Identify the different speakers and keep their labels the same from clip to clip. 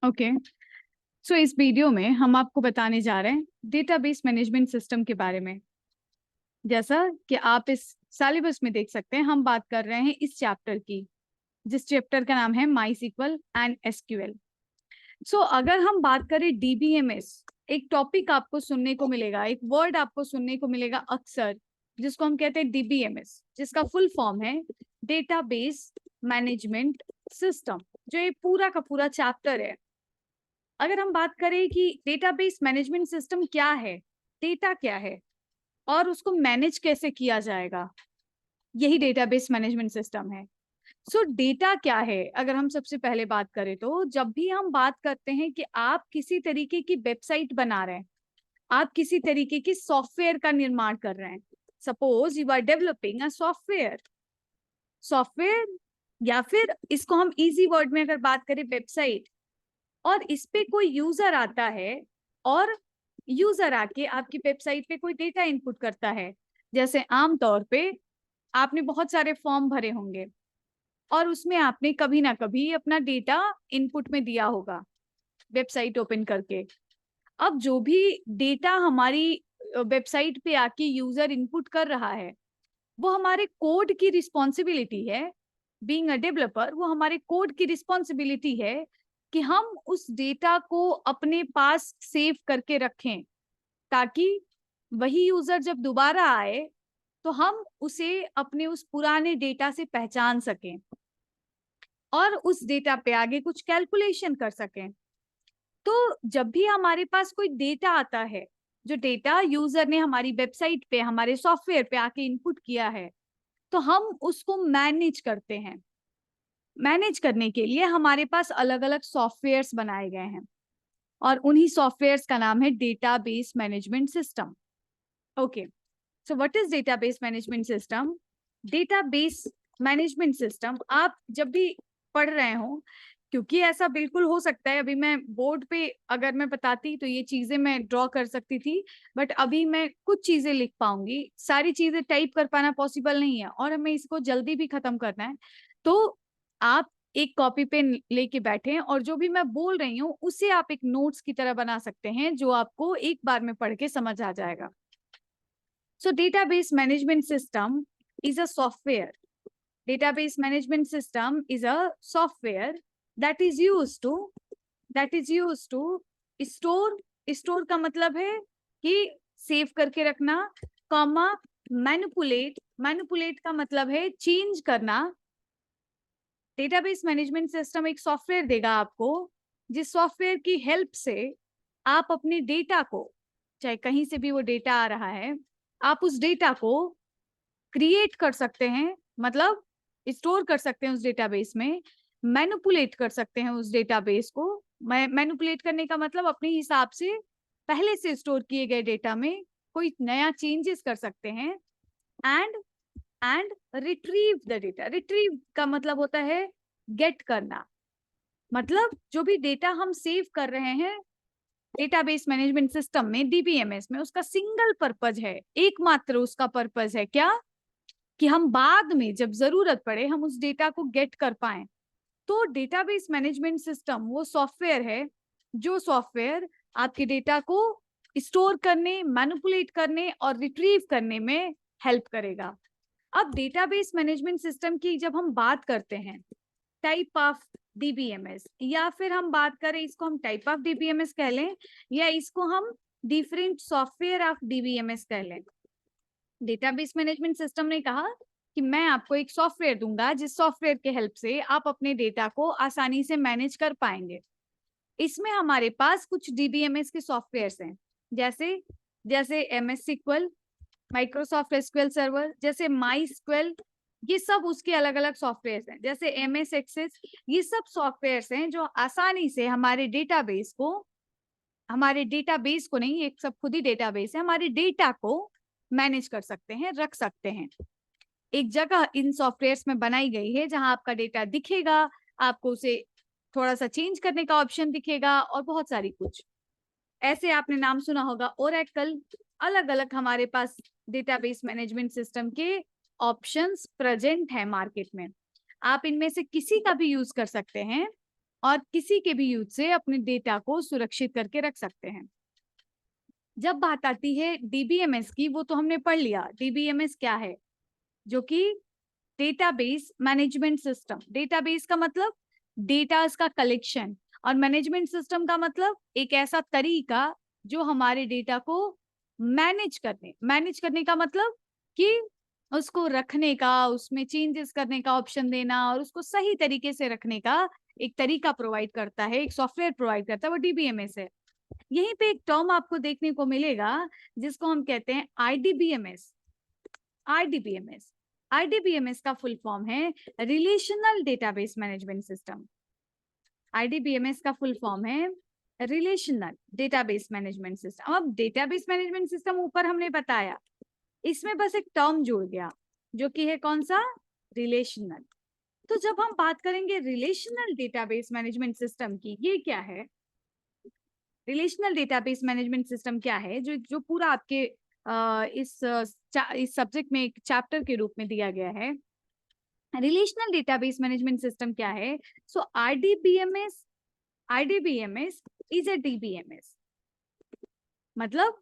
Speaker 1: Okay, सो इस video में हम आपको बताने जा रहे हैं डेटाबेस मैनेजमेंट सिस्टम के बारे में। जैसा कि आप इस सिलेबस में देख सकते हैं, हम बात कर रहे हैं इस चैप्टर की, जिस चैप्टर का नाम है माई सीक्वल एंड एसक्यूएल। सो अगर हम बात करें डीबीएमएस, एक टॉपिक आपको सुनने को मिलेगा, एक वर्ड आपको सुनने को मिलेगा अक्सर, जिसको हम कहते हैं डीबीएमएस, जिसका फुल फॉर्म है डेटाबेस मैनेजमेंट सिस्टम, जो ये पूरा का पूरा चैप्टर है। अगर हम बात करें कि डेटाबेस मैनेजमेंट सिस्टम क्या है, डेटा क्या है और उसको मैनेज कैसे किया जाएगा, यही डेटाबेस मैनेजमेंट सिस्टम है। सो डेटा क्या है, अगर हम सबसे पहले बात करें तो जब भी हम बात करते हैं कि आप किसी तरीके की वेबसाइट बना रहे हैं, आप किसी तरीके की सॉफ्टवेयर का निर्माण कर रहे हैं, suppose you are developing a software, या फिर इसको हम इजी वर्ड में अगर बात करें वेबसाइट, और इस पे कोई यूजर आता है और यूजर आके आपकी वेबसाइट पे कोई डेटा इनपुट करता है। जैसे आमतौर पे आपने बहुत सारे फॉर्म भरे होंगे और उसमें आपने कभी ना कभी अपना डेटा इनपुट में दिया होगा वेबसाइट ओपन करके। अब जो भी डेटा हमारी वेबसाइट पे आके यूजर इनपुट कर रहा है, वो हमारे कोड की रिस्पॉन्सिबिलिटी है। बीइंग अ डेवलपर, वो हमारे कोड की रिस्पॉन्सिबिलिटी है कि हम उस डेटा को अपने पास सेव करके रखें, ताकि वही यूजर जब दोबारा आए तो हम उसे अपने उस पुराने डेटा से पहचान सकें और उस डेटा पे आगे कुछ कैलकुलेशन कर सकें। तो जब भी हमारे पास कोई डेटा आता है, जो डेटा यूजर ने हमारी वेबसाइट पे, हमारे सॉफ्टवेयर पे आके इनपुट किया है, तो हम उसको मैनेज करते हैं। मैनेज करने के लिए हमारे पास अलग अलग सॉफ्टवेयर्स बनाए गए हैं और उन्हीं सॉफ्टवेयर्स का नाम है database management system. Okay, so what is database management system? Database management system आप जब भी पढ़ रहे हो, क्योंकि ऐसा बिल्कुल हो सकता है, अभी मैं बोर्ड पे अगर मैं बताती तो ये चीजें मैं ड्रॉ कर सकती थी, बट अभी मैं कुछ चीजें लिख पाऊंगी, सारी चीजें टाइप कर पाना पॉसिबल नहीं है और हमें इसको जल्दी भी खत्म करना है। तो आप एक कॉपी पेन लेके बैठे और जो भी मैं बोल रही हूँ उसे आप एक नोट्स की तरह बना सकते हैं, जो आपको एक बार में पढ़ के समझ आ जाएगा। So database management system is a software. Database management system is a software that is used to store का मतलब है कि सेव करके रखना, कॉमा मैनिपुलेट का मतलब है चेंज करना। डेटाबेस मैनेजमेंट सिस्टम एक सॉफ्टवेयर देगा आपको, जिस सॉफ्टवेयर की हेल्प से आप अपने डेटा को, चाहे कहीं से भी वो डेटा आ रहा है, आप उस डेटा को क्रिएट कर सकते हैं, मतलब स्टोर कर सकते हैं उस डेटाबेस में, मैनिपुलेट कर सकते हैं उस डेटाबेस को। मैनिपुलेट करने का मतलब अपने हिसाब से पहले से स्टोर किए गए डेटा में कोई नया चेंजेस कर सकते हैं। And and retrieve the data. Retrieve का मतलब होता है गेट करना, मतलब जो भी डेटा हम सेव कर रहे हैं डेटाबेस मैनेजमेंट सिस्टम में, डीबीएमएस में, उसका सिंगल पर्पज है, एकमात्र उसका पर्पज है क्या, कि हम बाद में जब जरूरत पड़े हम उस डेटा को गेट कर पाए। तो डेटाबेस मैनेजमेंट सिस्टम वो सॉफ्टवेयर है जो सॉफ्टवेयर आपके डेटा को स्टोर करने, मैनिपुलेट करने और रिट्रीव करने में हेल्प करेगा। अब डेटाबेस मैनेजमेंट सिस्टम की जब हम बात करते हैं, टाइप ऑफ डीबीएमएस, या फिर हम बात करें, इसको हम टाइप ऑफ डीबीएमएस कह लें या इसको हम डिफरेंट सॉफ्टवेयर ऑफ डीबीएमएस कह लें। डेटाबेस मैनेजमेंट सिस्टम ने कहा कि मैं आपको एक सॉफ्टवेयर दूंगा जिस सॉफ्टवेयर के हेल्प से आप अपने डेटा को आसानी से मैनेज कर पाएंगे। इसमें हमारे पास कुछ डीबीएमएस के सॉफ्टवेयर्स हैं, जैसे जैसे M S sequel, Microsoft S Q L server, जैसे माई स्क्यूएल, ये सब उसके अलग अलग सॉफ्टवेयर्स हैं। जैसे एमएस एक्सेस, ये सब सॉफ्टवेयर्स हैं जो आसानी से हमारे डेटाबेस को नहीं, एक सब खुद ही डेटाबेस है, हमारे डेटा को मैनेज कर सकते हैं, रख सकते हैं। एक जगह इन सॉफ्टवेयर्स में बनाई गई है जहां आपका डेटा दिखेगा, आपको उसे थोड़ा सा चेंज करने का ऑप्शन दिखेगा और बहुत सारी कुछ ऐसे आपने नाम सुना होगा ओरेकल। अलग अलग हमारे पास डेटाबेस मैनेजमेंट सिस्टम के ऑप्शंस प्रेजेंट है मार्केट में, आप इनमें से किसी का भी यूज कर सकते हैं और किसी के भी यूज से अपने डेटा को सुरक्षित करके रख सकते हैं। जब बात आती है डीबीएमएस की, वो तो हमने पढ़ लिया डीबीएमएस क्या है, जो कि डेटाबेस मैनेजमेंट सिस्टम। डेटाबेस का मतलब डेटास का कलेक्शन, और मैनेजमेंट सिस्टम का मतलब एक ऐसा तरीका जो हमारे डेटा को मैनेज करने का मतलब कि उसको रखने का, उसमें चेंजेस करने का ऑप्शन देना और उसको सही तरीके से रखने का एक तरीका प्रोवाइड करता है, एक सॉफ्टवेयर प्रोवाइड करता है, वो डीबीएमएस है। यहीं पे एक टर्म आपको देखने को मिलेगा जिसको हम कहते हैं आईडीबीएमएस। आईडीबीएमएस आईडीबीएमएस का फुल फॉर्म है रिलेशनल डेटाबेस मैनेजमेंट सिस्टम। आईडीबीएमएस का फुल फॉर्म है रिलेशनल डेटाबेस मैनेजमेंट सिस्टम। अब डेटाबेस मैनेजमेंट सिस्टम ऊपर हमने बताया, इसमें बस एक टर्म जुड़ गया जो कि है कौन सा, रिलेशनल। तो जब हम बात करेंगे रिलेशनल डेटाबेस मैनेजमेंट सिस्टम की, ये क्या है, रिलेशनल डेटाबेस मैनेजमेंट सिस्टम क्या है, जो पूरा आपके इस सब्जेक्ट में एक चैप्टर के रूप में दिया गया है। रिलेशनल डेटाबेस मैनेजमेंट सिस्टम क्या है? सो आईडीबीएमएस इज अ डीबीएमएस। मतलब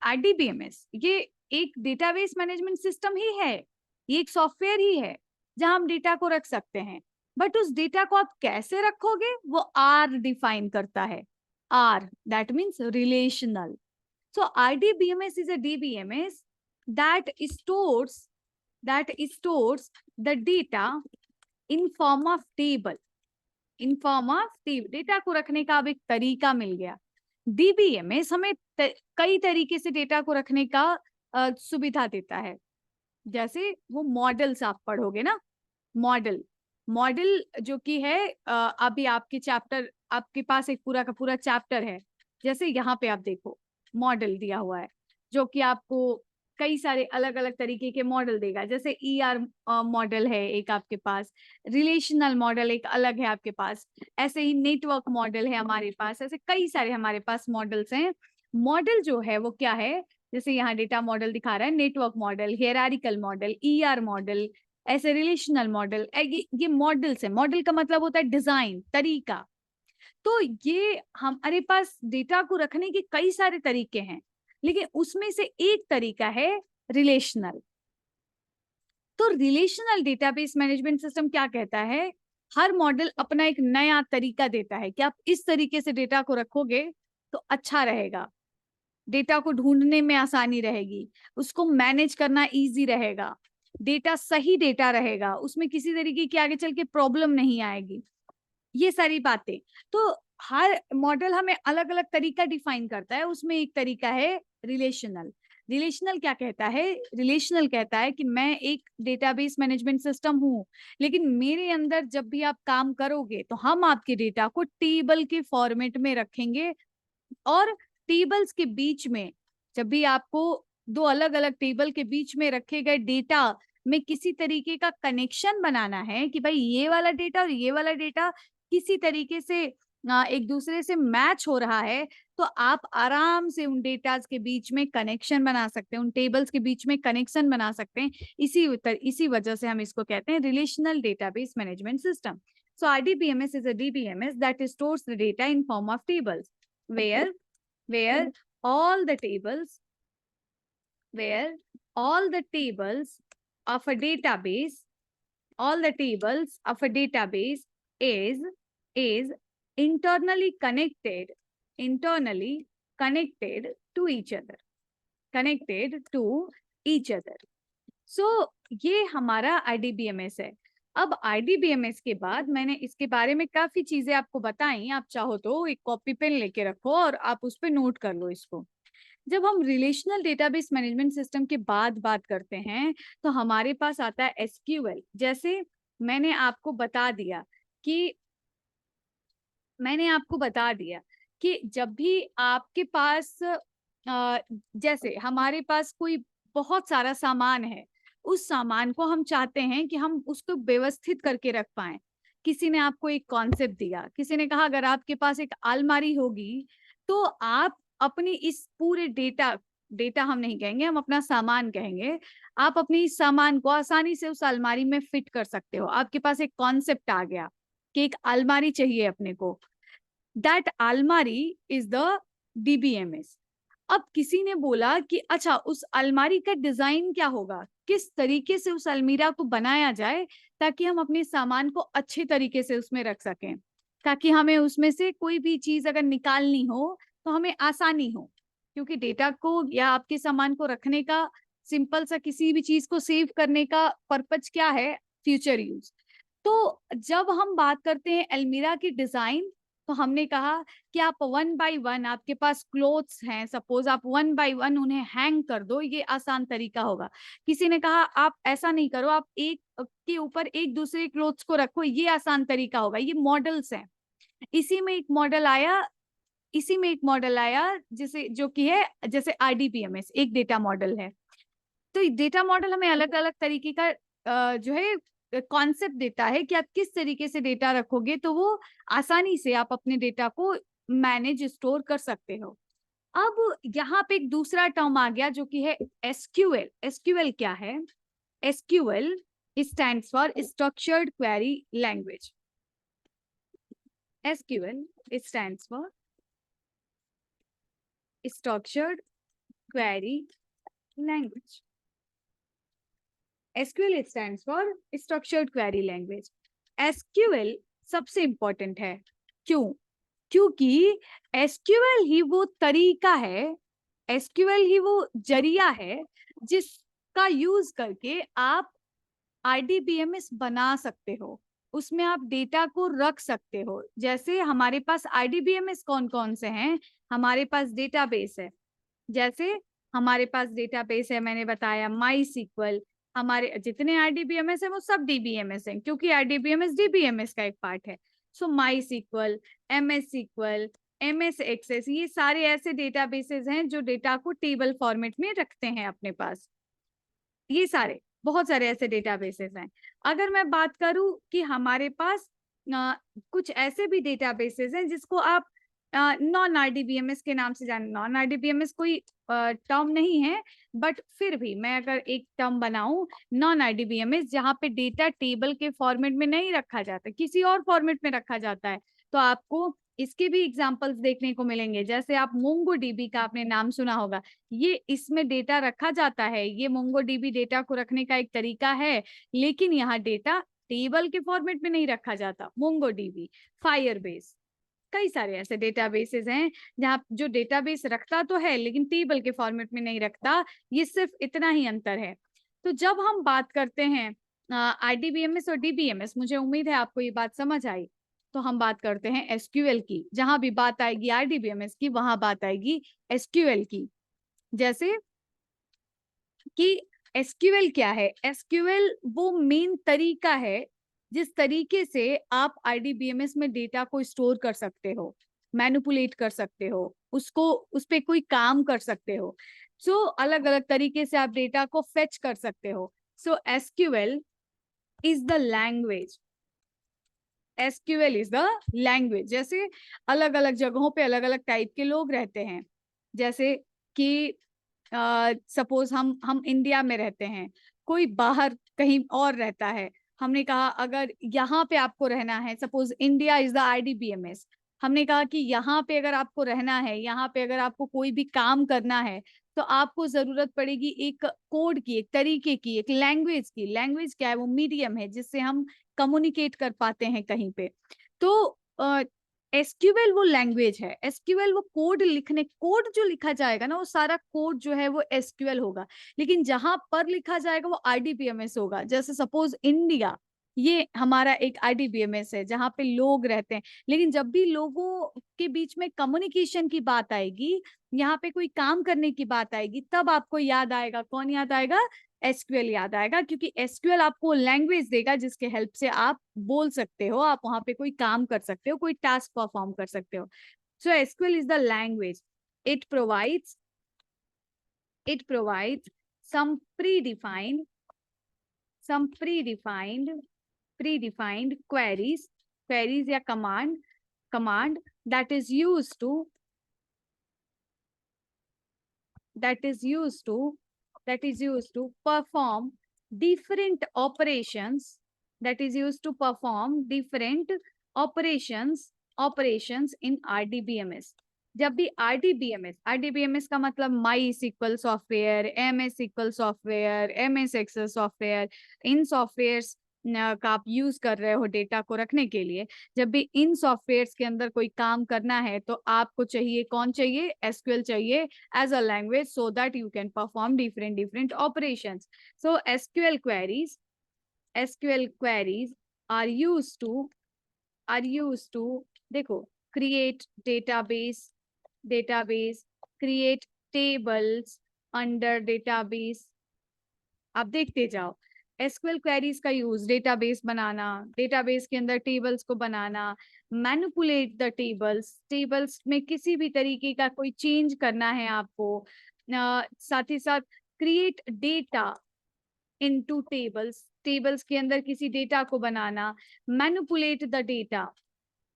Speaker 1: आईडीबीएमएस ये एक डेटाबेस मैनेजमेंट सिस्टम ही है, ये एक सॉफ्टवेयर ही है जहां हम डेटा को रख सकते हैं। बट उस डेटा को आप कैसे रखोगे वो आर डिफाइन करता है। R that means relational. So RDBMS is a DBMS that stores the data in form of table. In form of table. Data को रखने का अब एक तरीका मिल गया। DBMS हमें कई तरीके से डेटा को रखने का सुविधा देता है। जैसे वो मॉडल्स आप पढ़ोगे ना, मॉडल जो कि है अभी आपके पास एक पूरा का पूरा चैप्टर है। जैसे यहाँ पे आप देखो मॉडल दिया हुआ है जो कि आपको कई सारे अलग अलग तरीके के मॉडल देगा। जैसे ईआर मॉडल है एक आपके पास, रिलेशनल मॉडल एक अलग है आपके पास, ऐसे ही नेटवर्क मॉडल है हमारे पास, ऐसे कई सारे हमारे पास मॉडल्स हैं। मॉडल जो है वो क्या है, जैसे यहाँ डेटा मॉडल दिखा रहा है, network model, hierarchical model, ER model, ऐसे रिलेशनल मॉडल। ये मॉडल्स है। मॉडल का मतलब होता है डिजाइन, तरीका। तो ये हमारे पास डेटा को रखने के कई सारे तरीके हैं, लेकिन उसमें से एक तरीका है रिलेशनल। तो रिलेशनल डेटाबेस मैनेजमेंट सिस्टम क्या कहता है, हर मॉडल अपना एक नया तरीका देता है कि आप इस तरीके से डेटा को रखोगे तो अच्छा रहेगा, डेटा को ढूंढने में आसानी रहेगी, उसको मैनेज करना इजी रहेगा, डेटा सही डेटा रहेगा, उसमें किसी तरीके की आगे चल के प्रॉब्लम नहीं आएगी, ये सारी बातें। तो हर मॉडल हमें अलग अलग तरीका डिफाइन करता है, उसमें एक तरीका है रिलेशनल। रिलेशनल क्या कहता है, रिलेशनल कहता है कि मैं एक डेटाबेस मैनेजमेंट सिस्टम हूँ, लेकिन मेरे अंदर जब भी आप काम करोगे तो हम आपके डेटा को टेबल के फॉर्मेट में रखेंगे, और टेबल्स के बीच में जब भी आपको दो अलग अलग टेबल के बीच में रखे गए डेटा में किसी तरीके का कनेक्शन बनाना है कि भाई ये वाला डेटा और ये वाला डेटा किसी तरीके से एक दूसरे से मैच हो रहा है, तो आप आराम से उन डेटाज के बीच में कनेक्शन बना सकते हैं, उन टेबल्स के बीच में कनेक्शन बना सकते हैं। इसी वजह से हम इसको कहते हैं relational database management system. So RDBMS is a DBMS that stores the data in form of tables where all the tables of a database is internally connected to each other, so ये हमारा IDBMS है। अब IDBMS के बाद मैंने इसके बारे में काफी चीजें आपको बताई, आप चाहो तो एक कॉपी पेन लेके रखो और आप उस पर नोट कर लो इसको। जब हम रिलेशनल डेटाबेस मैनेजमेंट सिस्टम के बाद बात करते हैं तो हमारे पास आता है SQL। जैसे मैंने आपको बता दिया कि जब भी आपके पास जैसे हमारे पास कोई बहुत सारा सामान है, उस सामान को हम चाहते हैं कि हम उसको व्यवस्थित करके रख पाएं। किसी ने आपको एक कॉन्सेप्ट दिया, किसी ने कहा अगर आपके पास एक अलमारी होगी तो आप अपनी इस पूरे डेटा हम नहीं कहेंगे, हम अपना सामान कहेंगे, आप अपनी इस सामान को आसानी से उस अलमारी में फिट कर सकते हो। आपके पास एक कॉन्सेप्ट आ गया, कि एक अलमारी चाहिए अपने को, दैट अलमारी इज द DBMS। अब किसी ने बोला कि अच्छा उस अलमारी का डिजाइन क्या होगा, किस तरीके से उस अलमीरा को बनाया जाए ताकि हम अपने सामान को अच्छे तरीके से उसमें रख सकें, ताकि हमें उसमें से कोई भी चीज अगर निकालनी हो तो हमें आसानी हो, क्योंकि डेटा को या आपके सामान को रखने का, सिंपल सा किसी भी चीज को सेव करने का पर्पज क्या है, फ्यूचर यूज। तो जब हम बात करते हैं अलमीरा की डिजाइन, तो हमने कहा कि आप 1 बाय 1, आपके पास क्लोथ्स हैं, सपोज आप 1 बाय 1 उन्हें हैंग कर दो, ये आसान तरीका होगा। किसी ने कहा आप ऐसा नहीं करो, आप एक के ऊपर एक दूसरे क्लोथ्स को रखो, ये आसान तरीका होगा। ये मॉडल्स हैं। इसी में एक मॉडल आया इसी में एक मॉडल आया जिसे, जो कि है जैसे RDBMS एक डेटा मॉडल है। तो डेटा मॉडल हमें अलग अलग तरीके का जो है कॉन्सेप्ट देता है कि आप किस तरीके से डेटा रखोगे तो वो आसानी से आप अपने डेटा को मैनेज स्टोर कर सकते हो। अब यहाँ पे एक दूसरा टर्म आ गया जो कि है SQL। SQL क्या है? SQL stands for structured query language. SQL stands for structured query language. SQL stands for Structured Query Language। SQL सबसे इंपॉर्टेंट है। क्यों? क्योंकि SQL ही वो तरीका है, SQL ही वो जरिया है जिसका यूज करके आप RDBMS बना सकते हो, उसमें आप डेटा को रख सकते हो। जैसे हमारे पास RDBMS कौन कौन से हैं? हमारे पास डेटाबेस है, जैसे हमारे पास डेटाबेस है, मैंने बताया MySQL। हमारे जितने RDBMS है वो सब DBMS हैं, क्योंकि RDBMS DBMS का एक पार्ट है। सो MySQL, MS SQL, MS Access, ये सारे ऐसे डेटाबेसेस हैं जो डेटा को टेबल फॉर्मेट में रखते हैं अपने पास। ये सारे बहुत सारे ऐसे डेटाबेसेस हैं। अगर मैं बात करूं कि हमारे पास कुछ ऐसे भी डेटाबेसेस हैं जिसको आप नॉन RDBMS के नाम से जान, नॉन RDBMS कोई टर्म नहीं है, बट फिर भी मैं अगर एक टर्म बनाऊं नॉन RDBMS, जहाँ पे डेटा टेबल के फॉर्मेट में नहीं रखा जाता, किसी और फॉर्मेट में रखा जाता है, तो आपको इसके भी एग्जांपल्स देखने को मिलेंगे। जैसे आप MongoDB का आपने नाम सुना होगा, ये इसमें डेटा रखा जाता है, ये MongoDB डेटा को रखने का एक तरीका है, लेकिन यहाँ डेटा टेबल के फॉर्मेट में नहीं रखा जाता। MongoDB, Firebase, कई सारे ऐसे डेटाबेसेस हैं जहाँ जो डेटाबेस रखता तो है लेकिन टेबल के फॉर्मेट में नहीं रखता। ये सिर्फ इतना ही अंतर है। तो जब हम बात करते हैं RDBMS और DBMS, मुझे उम्मीद है आपको ये बात समझ आई। तो हम बात करते हैं SQL की। जहां भी बात आएगी RDBMS की, वहां बात आएगी SQL की। जैसे कि SQL क्या है? SQL वो मेन तरीका है जिस तरीके से आप RDBMS में डेटा को स्टोर कर सकते हो, मैनिपुलेट कर सकते हो, उसको उस पे कोई काम कर सकते हो। सो अलग अलग तरीके से आप डेटा को फेच कर सकते हो। सो SQL is the language. SQL is the language. जैसे अलग अलग जगहों पे अलग अलग टाइप के लोग रहते हैं। जैसे कि सपोज हम इंडिया में रहते हैं, कोई बाहर कहीं और रहता है। हमने कहा अगर यहाँ पे आपको रहना है, suppose India is the RDBMS, हमने कहा कि यहाँ पे अगर आपको रहना है, यहाँ पे अगर आपको कोई भी काम करना है, तो आपको जरूरत पड़ेगी एक कोड की, एक तरीके की, एक लैंग्वेज की। लैंग्वेज क्या है? वो मीडियम है जिससे हम कम्युनिकेट कर पाते हैं कहीं पे। तो SQL वो लैंग्वेज है। SQL वो कोड जो लिखा जाएगा ना, वो सारा कोड जो है वो SQL होगा, लेकिन जहां पर लिखा जाएगा वो RDBMS होगा। जैसे सपोज इंडिया, ये हमारा एक RDBMS है जहां पे लोग रहते हैं, लेकिन जब भी लोगों के बीच में कम्युनिकेशन की बात आएगी, यहाँ पे कोई काम करने की बात आएगी, तब आपको याद आएगा, कौन याद आएगा? SQL याद आएगा, क्योंकि SQL आपको लैंग्वेज देगा जिसके हेल्प से आप बोल सकते हो, आप वहां पे कोई काम कर सकते हो, कोई टास्क परफॉर्म कर सकते हो। सो SQL is the language. It provides it provides some predefined queries या command that is used to perform different operations, that is used to perform different operations in RDBMS। जब भी RDBMS का मतलब my SQL software, MS SQL software, MS excel software, इन softwares का आप use कर रहे हो डेटा को रखने के लिए, जब भी इन सॉफ्टवेयर्स के अंदर कोई काम करना है तो आपको चाहिए, कौन चाहिए, SQL चाहिए as a language, so that you can perform different operations. So SQL queries are used to देखो, create database, create tables under database। आप देखते जाओ, SQL क्वेरीज का यूज डेटाबेस बनाना, डेटाबेस के अंदर टेबल्स को बनाना, मैनिपुलेट द टेबल्स में किसी भी तरीके का कोई चेंज करना है आपको, साथ ही साथ क्रिएट डेटा इनटू टेबल्स के अंदर किसी डेटा को बनाना, मैनिपुलेट द डेटा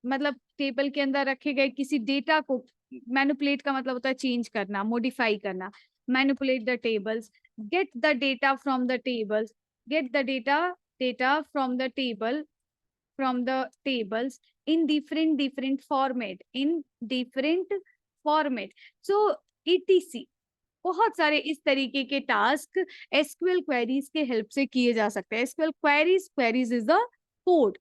Speaker 1: मतलब टेबल के अंदर रखे गए किसी डेटा को, मैनिपुलेट का मतलब होता है चेंज करना, मॉडिफाई करना, manipulate the tables, get the data from the tables get the data from the tables in different format so etc। बहुत सारे इस तरीके के टास्क SQL क्वेरीज के हेल्प से किए जा सकते हैं। SQL queries is the code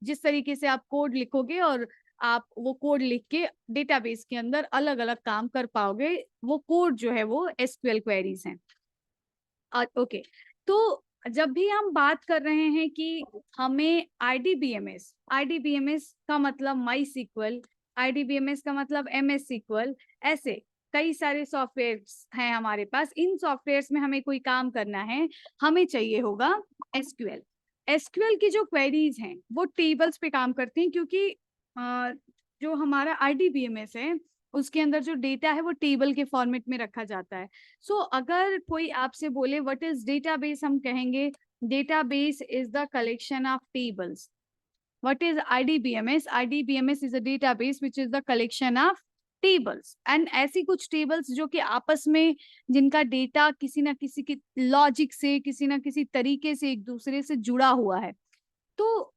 Speaker 1: जिस तरीके से आप कोड लिखोगे और आप वो कोड लिख के डेटाबेस के अंदर अलग अलग काम कर पाओगे, वो कोड जो है वो SQL क्वेरीज हैं। ओके, तो जब भी हम बात कर रहे हैं कि हमें आईडीबीएमएस का मतलब माई SQL, आईडीबीएमएस का मतलब MS SQL, ऐसे कई सारे सॉफ्टवेयर्स हैं हमारे पास। इन सॉफ्टवेयर्स में हमें कोई काम करना है, हमें चाहिए होगा SQL की जो क्वेरीज हैं वो टेबल्स पे काम करती हैं, क्योंकि जो हमारा आईडीबीएमएस है उसके अंदर जो डेटा है वो टेबल के फॉर्मेट में रखा जाता है। सो अगर कोई आपसे बोले व्हाट इज डेटाबेस, हम कहेंगे database is the collection of tables. What is IDBMS? IDBMS is a database which is the collection of tables. And ऐसी कुछ टेबल्स जो कि आपस में, जिनका डेटा किसी ना किसी की लॉजिक से, किसी ना किसी तरीके से एक दूसरे से जुड़ा हुआ है। तो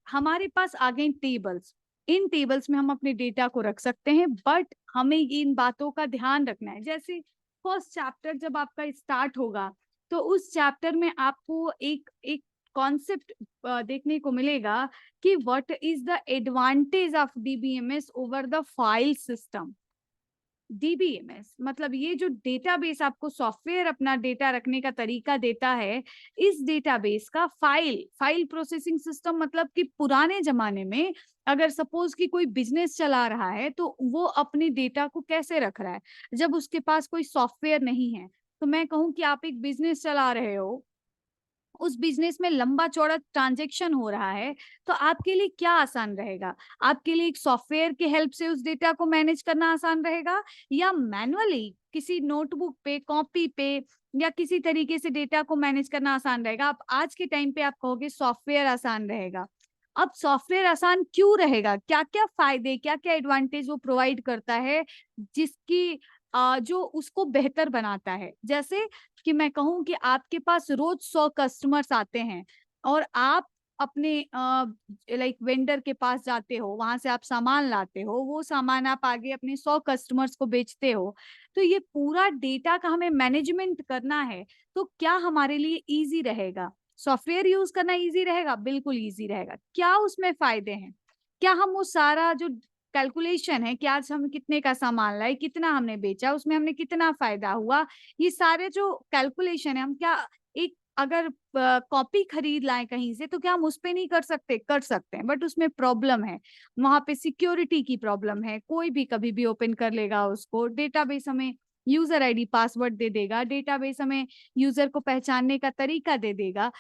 Speaker 1: हमारे पास आ गए टेबल्स। इन टेबल्स में हम अपने डेटा को रख सकते हैं, बट हमें इन बातों का ध्यान रखना है। जैसे फर्स्ट चैप्टर जब आपका स्टार्ट होगा तो उस चैप्टर में आपको एक एक कॉन्सेप्ट देखने को मिलेगा कि what is the advantage of DBMS over the file system. DBMS मतलब ये जो डेटाबेस आपको सॉफ्टवेयर अपना डेटा रखने का तरीका देता है, इस डेटाबेस का फाइल प्रोसेसिंग सिस्टम, मतलब कि पुराने जमाने में अगर सपोज कि कोई बिजनेस चला रहा है तो वो अपने डेटा को कैसे रख रहा है, जब उसके पास कोई सॉफ्टवेयर नहीं है। तो मैं कहूँ कि आप एक बिजनेस चला रहे हो, उस बिजनेस में लंबा चौड़ा ट्रांजेक्शन हो रहा है, तो आपके लिए क्या आसान रहेगा? आपके लिए एक सॉफ्टवेयर की हेल्प से उस डेटा को मैनेज करना आसान रहेगा, या मैनुअली किसी नोटबुक पे, कॉपी पे, या किसी तरीके से डेटा को मैनेज करना आसान रहेगा? आप आज के टाइम पे आप कहोगे सॉफ्टवेयर आसान रहेगा। अब सॉफ्टवेयर आसान क्यों रहेगा? क्या क्या फायदे, क्या क्या एडवांटेज वो प्रोवाइड करता है जिसकी जो उसको बेहतर बनाता है? जैसे कि मैं कहूँ कि आपके पास रोज 100 कस्टमर्स आते हैं और आप अपने लाइक वेंडर के पास जाते हो, वहां से आप सामान लाते हो, वो सामान आप आगे अपने 100 कस्टमर्स को बेचते हो, तो ये पूरा डेटा का हमें मैनेजमेंट करना है। तो क्या हमारे लिए इजी रहेगा? सॉफ्टवेयर यूज करना इजी रहेगा? बिल्कुल इजी रहेगा। क्या उसमें फायदे हैं? क्या हम वो सारा जो कैलकुलेशन है कि आज हम कितने का सामान लाए, कितना हमने बेचा, उसमें हमने कितना फायदा हुआ, ये सारे जो कैलकुलेशन है, हम क्या एक अगर कॉपी खरीद लाए कहीं से तो क्या हम उस पे नहीं कर सकते? कर सकते हैं, बट उसमें प्रॉब्लम है, वहां पे सिक्योरिटी की प्रॉब्लम है। कोई भी कभी भी ओपन कर लेगा उसको। डेटाबेस हमें यूजर आईडी पासवर्ड दे देगा, डेटाबेस हमें यूजर को पहचानने का तरीका दे देगा।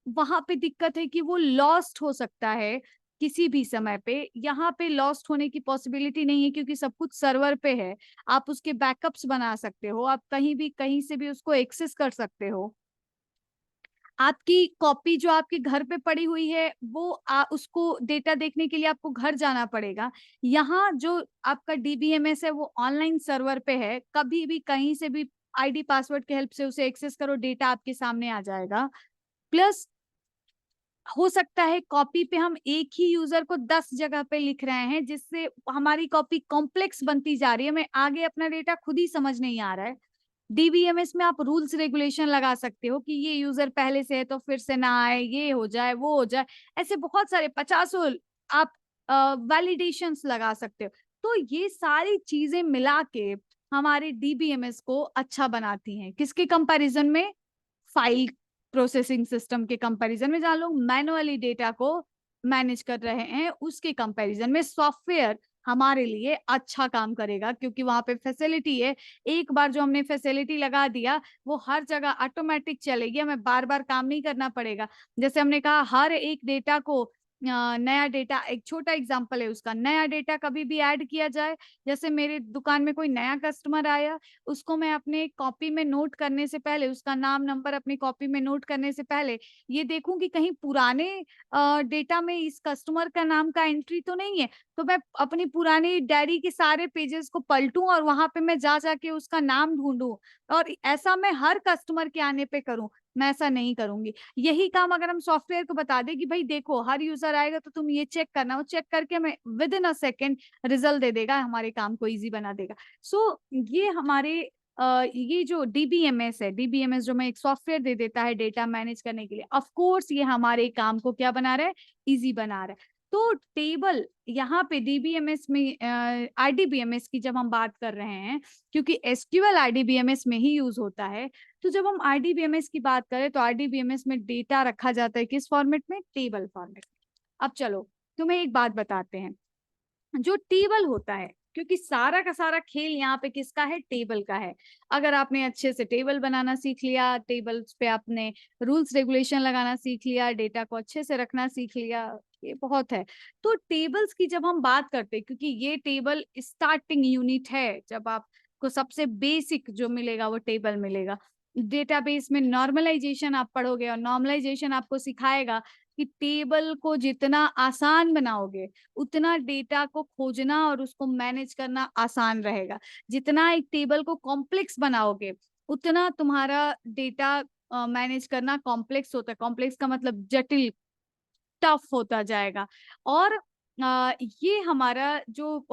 Speaker 1: वहां पे दिक्कत है कि वो लॉस्ट हो सकता है किसी भी समय पे। यहाँ पे लॉस्ट होने की पॉसिबिलिटी नहीं है, क्योंकि सब कुछ सर्वर पे है। आप उसके बैकअप्स बना सकते हो, आप कहीं भी कहीं से भी उसको एक्सेस कर सकते हो। आपकी कॉपी जो आपके घर पे पड़ी हुई है वो उसको डेटा देखने के लिए आपको घर जाना पड़ेगा। यहाँ जो आपका डीबीएमएस है वो ऑनलाइन सर्वर पे है, कभी भी कहीं से भी आईडी पासवर्ड के हेल्प से उसे एक्सेस करो, डेटा आपके सामने आ जाएगा। प्लस हो सकता है कॉपी पे हम एक ही यूजर को 10 जगह पे लिख रहे हैं, जिससे हमारी कॉपी कॉम्प्लेक्स बनती जा रही है, हमें आगे अपना डेटा खुद ही समझ नहीं आ रहा है। डीबीएमएस में आप रूल्स रेगुलेशन लगा सकते हो कि ये यूजर पहले से है तो फिर से ना आए, ये हो जाए, वो हो जाए, ऐसे बहुत सारे 50 आप वैलिडेशंस लगा सकते हो। तो ये सारी चीजें मिला के हमारे डीबीएमएस को अच्छा बनाती हैं। किसके कंपैरिजन में? फाइल प्रोसेसिंग सिस्टम के कंपैरिजन में। जहां लोग मैनुअली डेटा को मैनेज कर रहे हैं, उसके कंपैरिजन में सॉफ्टवेयर हमारे लिए अच्छा काम करेगा, क्योंकि वहां पे फैसिलिटी है। एक बार जो हमने फैसिलिटी लगा दिया, वो हर जगह ऑटोमेटिक चलेगी, हमें बार बार काम नहीं करना पड़ेगा। जैसे हमने कहा, हर एक डेटा को नया डेटा, एक छोटा एग्जांपल है उसका, नया डेटा कभी भी ऐड किया जाए, जैसे मेरे दुकान में कोई नया कस्टमर आया, उसको मैं अपने कॉपी में नोट करने से पहले, उसका नाम नंबर अपनी कॉपी में नोट करने से पहले ये देखूं कि कहीं पुराने डेटा में इस कस्टमर का नाम का एंट्री तो नहीं है। तो मैं अपनी पुरानी डायरी के सारे पेजेस को पलटूं और वहां पे मैं जा जाके उसका नाम ढूंढूं, और ऐसा मैं हर कस्टमर के आने पे करूं। मैं ऐसा नहीं करूंगी। यही काम अगर हम सॉफ्टवेयर को बता दें कि भाई देखो, हर यूजर आएगा तो तुम ये चेक करना, वो चेक करके हमें within a second result दे देगा, हमारे काम को इजी बना देगा। सो ये हमारे ये जो डीबीएमएस है, डीबीएमएस जो मैं एक सॉफ्टवेयर दे देता है डेटा मैनेज करने के लिए, ऑफ कोर्स ये हमारे काम को क्या बना रहा है? इजी बना रहा है। तो टेबल यहाँ पे डीबीएमएस में, आईडीबीएमएस की जब हम बात कर रहे हैं, क्योंकि एसक्यूएल आईडीबीएमएस में ही यूज होता है, तो जब हम आईडीबीएमएस की बात करें तो आईडीबीएमएस में डेटा रखा जाता है किस फॉर्मेट में? Table format. अब चलो तुम्हें एक बात बताते हैं, जो टेबल होता है, क्योंकि सारा का सारा खेल यहाँ पे किसका है? टेबल का है। अगर आपने अच्छे से टेबल बनाना सीख लिया, टेबल्स पे आपने रूल्स रेगुलेशन लगाना सीख लिया, डेटा को अच्छे से रखना सीख लिया, ये बहुत है। तो टेबल्स की जब हम बात करते हैं, क्योंकि ये टेबल स्टार्टिंग यूनिट है, जब आपको सबसे बेसिक जो मिलेगा वो टेबल मिलेगा। डेटाबेस में नॉर्मलाइजेशन आप पढ़ोगे, और नॉर्मलाइजेशन आपको सिखाएगा कि टेबल को जितना आसान बनाओगे, उतना डेटा को खोजना और उसको मैनेज करना आसान रहेगा। जितना एक टेबल को कॉम्प्लेक्स बनाओगे, उतना तुम्हारा डेटा मैनेज करना कॉम्प्लेक्स होता है। कॉम्प्लेक्स का मतलब जटिल, टफ होता जाएगा। और ये हमारा जो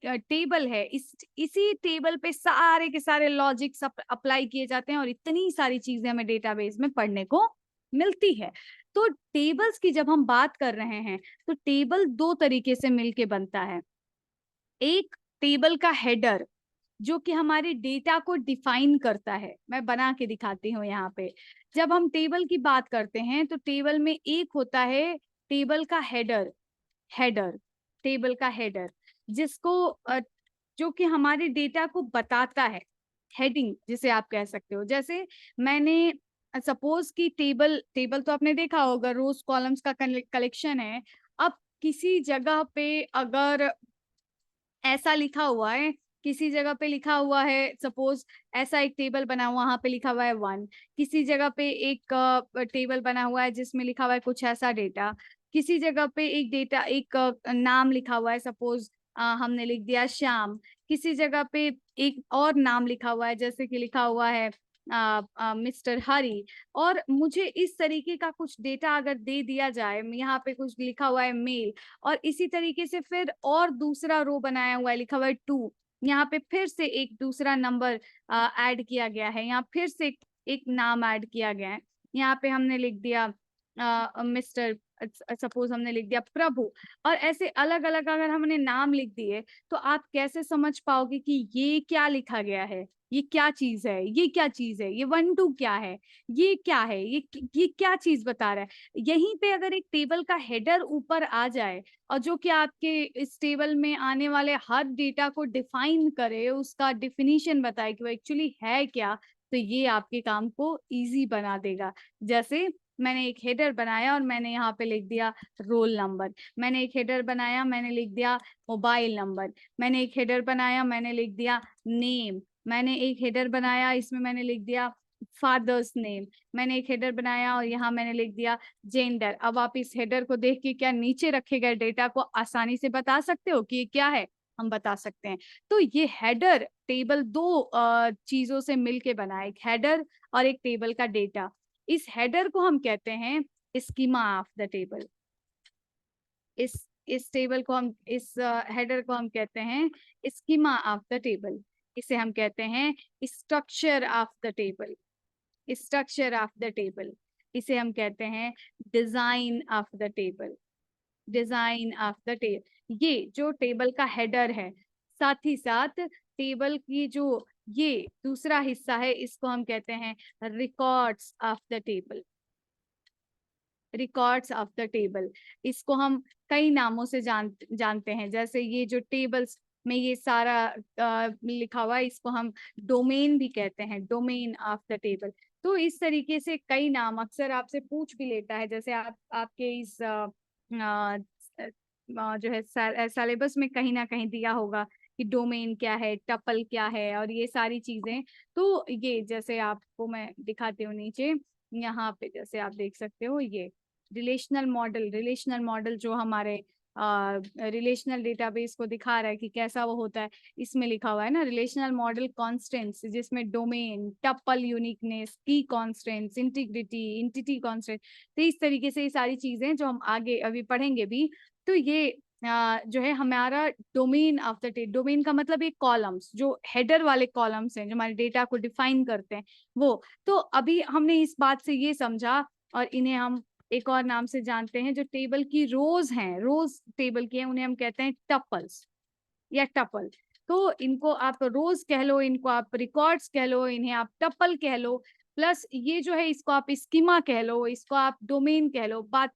Speaker 1: टेबल है, इसी टेबल पे सारे के सारे लॉजिक्स अप्लाई किए जाते हैं, और इतनी सारी चीजें हमें डेटाबेस में पढ़ने को मिलती है। तो टेबल्स की जब हम बात कर रहे हैं, तो टेबल दो तरीके से मिलके बनता है। एक टेबल का हेडर, जो कि हमारे डेटा को डिफाइन करता है। मैं बना के दिखाती हूँ यहाँ पे। जब हम टेबल की बात करते हैं, तो टेबल में एक होता है टेबल का हेडर। हेडर, टेबल का हेडर, जिसको जो कि हमारे डेटा को बताता है। हेडिंग जिसे आप कह सकते हो। जैसे मैंने सपोज कि टेबल टेबल तो आपने देखा होगा, रोज कॉलम्स का कलेक्शन है। अब किसी जगह पे अगर ऐसा लिखा हुआ है, किसी जगह पे लिखा हुआ है, सपोज ऐसा एक टेबल बना हुआ, वहां पे लिखा हुआ है 1। किसी जगह पे एक टेबल बना हुआ है जिसमें लिखा हुआ है कुछ ऐसा डेटा। किसी जगह पे एक डेटा, एक नाम लिखा हुआ है, सपोज हमने लिख दिया श्याम। किसी जगह पे एक और नाम लिखा हुआ है, जैसे कि लिखा हुआ है मिस्टर हरी। और मुझे इस तरीके का कुछ डेटा अगर दे दिया जाए, यहाँ पे कुछ लिखा हुआ है मेल, और इसी तरीके से फिर और दूसरा रो बनाया हुआ है, लिखा हुआ है 2। यहाँ पे फिर से एक दूसरा नंबर ऐड किया गया है, यहाँ फिर से एक नाम ऐड किया गया है। यहाँ पे हमने लिख दिया मिस्टर, सपोज हमने लिख दिया प्रभु। और ऐसे अलग अलग अगर हमने नाम लिख दिए, तो आप कैसे समझ पाओगे कि ये क्या लिखा गया है? ये क्या चीज है? ये क्या चीज है? ये 1 2 क्या है? ये क्या है? ये क्या चीज बता रहा है? यहीं पे अगर एक टेबल का हेडर ऊपर आ जाए, और जो कि आपके इस टेबल में आने वाले हर डेटा को डिफाइन करे, उसका डिफिनीशन बताए कि वो एक्चुअली है क्या, तो ये आपके काम को इजी बना देगा। जैसे मैंने एक हेडर बनाया और मैंने यहाँ पे लिख दिया रोल नंबर। मैंने एक हेडर बनाया, मैंने लिख दिया मोबाइल नंबर। मैंने एक हेडर बनाया, मैंने लिख दिया नेम। मैंने एक हेडर बनाया, इसमें मैंने लिख दिया फादर्स नेम। मैंने एक हेडर बनाया और यहाँ मैंने लिख दिया जेंडर। अब आप इस हेडर को देख के क्या नीचे रखे गए डेटा को आसानी से बता सकते हो कि ये क्या है? हम बता सकते हैं। तो ये हेडर टेबल दो चीजों से मिलके बना है, एक हेडर और एक टेबल का डेटा। इस हेडर को हम कहते हैं स्कीमा ऑफ द टेबल। इस टेबल को हम, इस हेडर को हम कहते हैं स्कीमा ऑफ द टेबल। इसे हम कहते हैं structure of the table. Structure of the table, इसे हम कहते हैं design of the table. Design of the table, ये जो टेबल का हेडर है, साथ ही साथ टेबल की जो ये दूसरा हिस्सा है, इसको हम कहते हैं records of the table. Records of the table, इसको हम कई नामों से जानते हैं। जैसे ये जो टेबल्स में ये सारा लिखा हुआ है, इसको हम डोमेन भी कहते हैं, डोमेन ऑफ द टेबल। तो इस तरीके से कई नाम अक्सर आपसे पूछ भी लेता है। जैसे आपके इस जो है सिलेबस में कहीं ना कहीं दिया होगा कि डोमेन क्या है, टपल क्या है, और ये सारी चीजें। तो ये जैसे आपको मैं दिखाती हूँ नीचे, यहाँ पे जैसे आप देख सकते हो, ये रिलेशनल मॉडल जो हमारे रिलेशनल डेटाबेस को दिखा रहा है कि कैसा वो होता है, इसमें लिखा हुआ है ना रिलेशनल मॉडल कॉन्स्टेंट्स, जिसमें डोमेन, टपल यूनिकनेस, की कॉन्स्टेंट्स, इंटीग्रिटी, इंटिटी कॉन्स्टेंट। तो इस तरीके से ये सारी चीजें जो हम आगे अभी पढ़ेंगे भी, तो ये जो है हमारा domain of the data. Domain का मतलब एक कॉलम्स, जो हेडर वाले कॉलम्स हैं जो हमारे डेटा को डिफाइन करते हैं वो। तो अभी हमने इस बात से ये समझा, और इन्हें हम एक और नाम से जानते हैं, जो टेबल की रोज हैं, रोज टेबल की हैं, उन्हें हम कहते हैं टपल्स या टपल। तो इनको आप रोज कह लो, इनको आप रिकॉर्ड्स कह लो, इन्हें आप टपल कह लो, प्लस ये जो है इसको आप स्कीमा कह लो, इसको आप डोमेन कह लो, बात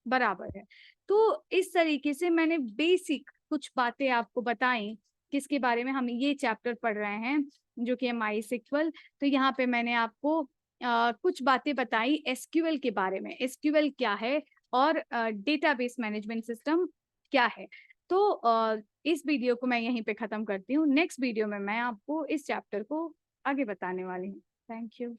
Speaker 1: बराबर है। तो इस तरीके से मैंने बेसिक कुछ बातें आपको बताई, किसके बारे में हम ये चैप्टर पढ़ रहे हैं, जो कि है माइस्क्ल। तो यहाँ पे मैंने आपको कुछ बातें बताई एसक्यूएल के बारे में, एसक्यूएल क्या है और डेटाबेस मैनेजमेंट सिस्टम क्या है। तो इस वीडियो को मैं यहीं पे खत्म करती हूँ। नेक्स्ट वीडियो में मैं आपको इस चैप्टर को आगे बताने वाली हूँ। Thank you.